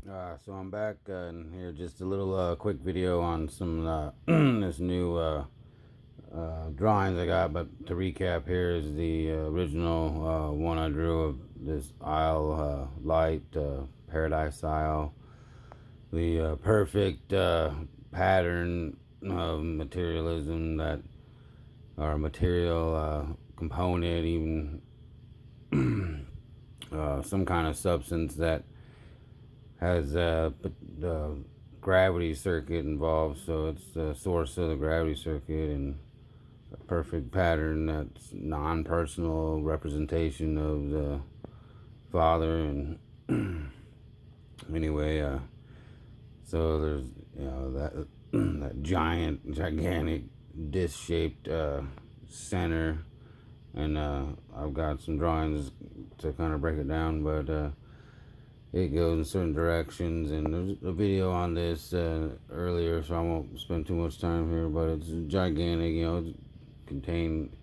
So I'm back and here just a little quick video on some this new drawings I got. But to recap, here is the original one I drew of this Isle light Paradise Isle. The perfect pattern of materialism that or material component, even some kind of substance that has the gravity circuit involved, so it's the source of the gravity circuit, and a perfect pattern that's non-personal representation of the Father. And anyway, so there's that that gigantic disc-shaped center, and I've got some drawings to kind of break it down, but it goes in certain directions, and there's a video on this earlier, so I won't spend too much time here. But it's gigantic, it contains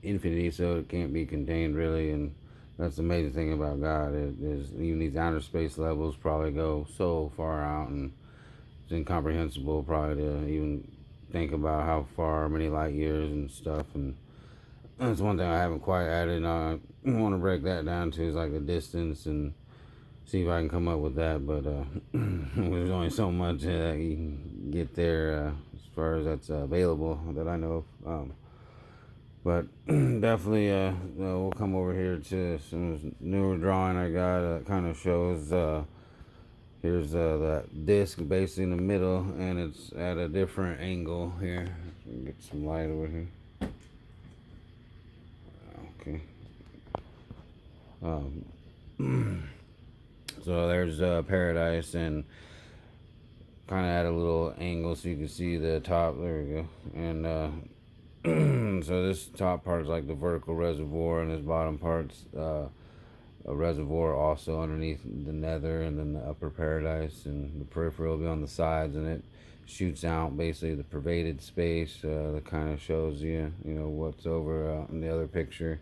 infinity, so it can't be contained really. And that's the amazing thing about God. It is, even these outer space levels probably go so far out, and it's incomprehensible probably to even think about how far, many light years and stuff. And that's one thing I haven't quite added. I want to break that down to, is like the distance, and see if I can come up with that. But there's only so much that you can get there as far as that's available that I know of. But definitely, we'll come over here to some newer drawing I got that kind of shows. Here's that disc basically in the middle, and it's at a different angle here. Get some light over here. Okay. So there's Paradise, and kind of at a little angle so you can see the top. There we go. And so this top part is like the vertical reservoir, and this bottom part's a reservoir also underneath the Nether, and then the upper Paradise, and the peripheral will be on the sides, and it shoots out basically the pervaded space that kind of shows you what's over in the other picture.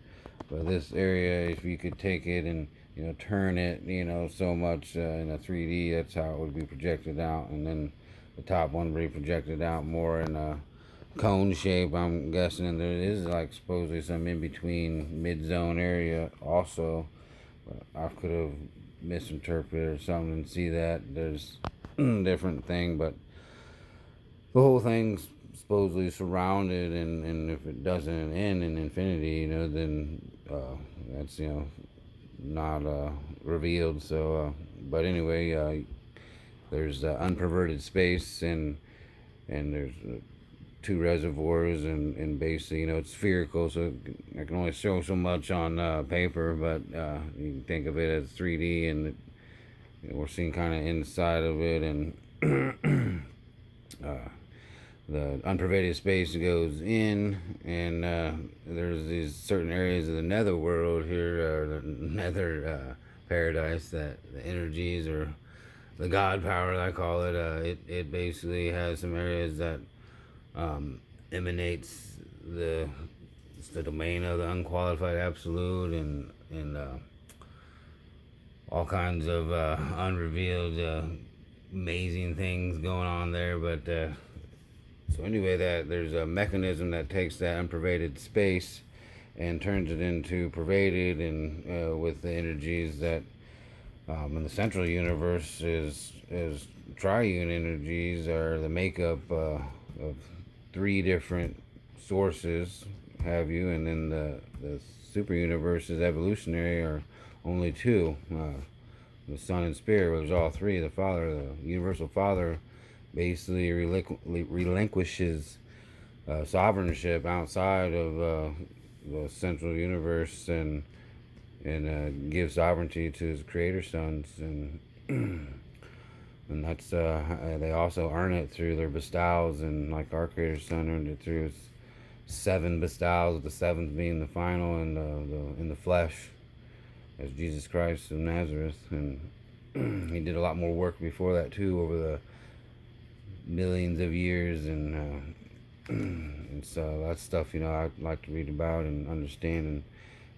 But this area, if you could take it and turn it so much in a 3D, that's how it would be projected out. And then the top one would be projected out more in a cone shape, I'm guessing. And there is like supposedly some in between mid zone area also, but I could have misinterpreted or something and see that there's different thing. But the whole thing's supposedly surrounded, and if it doesn't end in infinity, then that's not revealed. So but anyway, there's unperverted space, and there's two reservoirs, and basically it's spherical, so I can only show so much on paper. But you can think of it as 3D, and we're seeing kind of inside of it. And the unpervaded space goes in, and there's these certain areas of the nether world here, or the nether paradise, that the energies, or the god power I call it, it basically has some areas that emanates it's the domain of the unqualified absolute, and all kinds of unrevealed amazing things going on there. But so anyway, that there's a mechanism that takes that unpervaded space and turns it into pervaded, and with the energies that in the central universe is triune energies, are the makeup of three different sources, have you, and then the super universe is evolutionary, or only two, the Son and Spirit, where there's all three. The Father, the universal Father, basically relinquishes sovereignship outside of the central universe, and gives sovereignty to his creator sons, and and that's they also earn it through their bestowals, and like our creator son earned it through his 7 bestowals, the 7th being the final, and in the flesh, as Jesus Christ of Nazareth. And he did a lot more work before that too, over the millions of years, and so that's stuff I'd like to read about and understand, and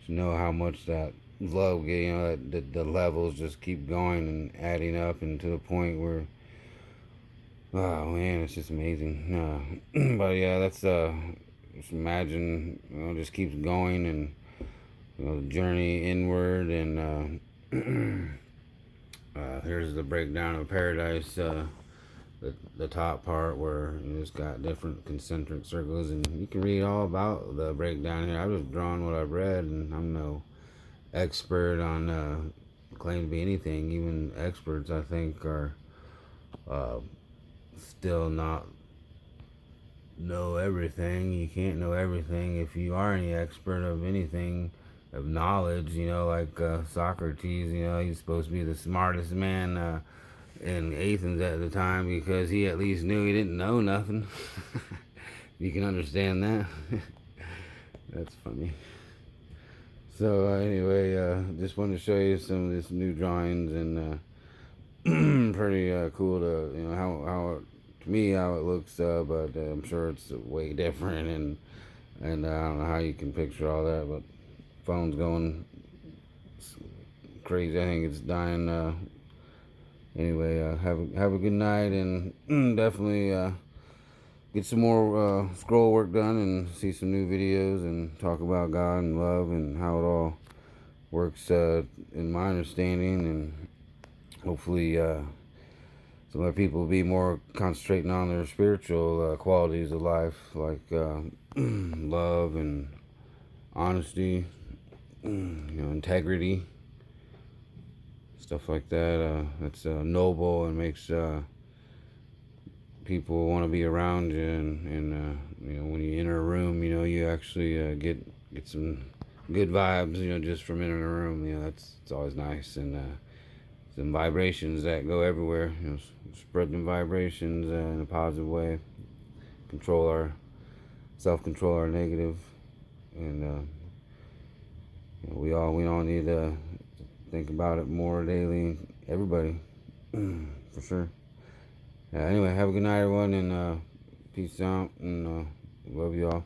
to know how much that love getting, the levels just keep going and adding up, and to the point where, oh man, it's just amazing. But yeah, that's just imagine, just keeps going, and the journey inward, and here's the breakdown of paradise. The top part where it's got different concentric circles, and you can read all about the breakdown here. I've just drawn what I've read, and I'm no expert on claim to be anything. Even experts, I think, are uh, still not know everything. You can't know everything. If you are any expert of anything, of knowledge, like Socrates, he's supposed to be the smartest man in Athens at the time, because he at least knew he didn't know nothing. You can understand that. That's funny. So anyway, just wanted to show you some of this new drawings, and pretty cool to how to me how it looks, but I'm sure it's way different, and I don't know how you can picture all that, but phone's going crazy. I think it's dying. Anyway, have a good night, and definitely get some more scroll work done, and see some new videos, and talk about God and love and how it all works in my understanding, and hopefully some other people will be more concentrating on their spiritual qualities of life, like love and honesty, integrity, stuff like that. That's noble and makes people want to be around you, and when you enter a room, you actually get some good vibes, just from entering a room. That's it's always nice, and some vibrations that go everywhere. Spread them vibrations in a positive way. Control our self-control, our negative, and we all need to think about it more daily. Everybody, for sure. Anyway, have a good night, everyone, and peace out, and love you all.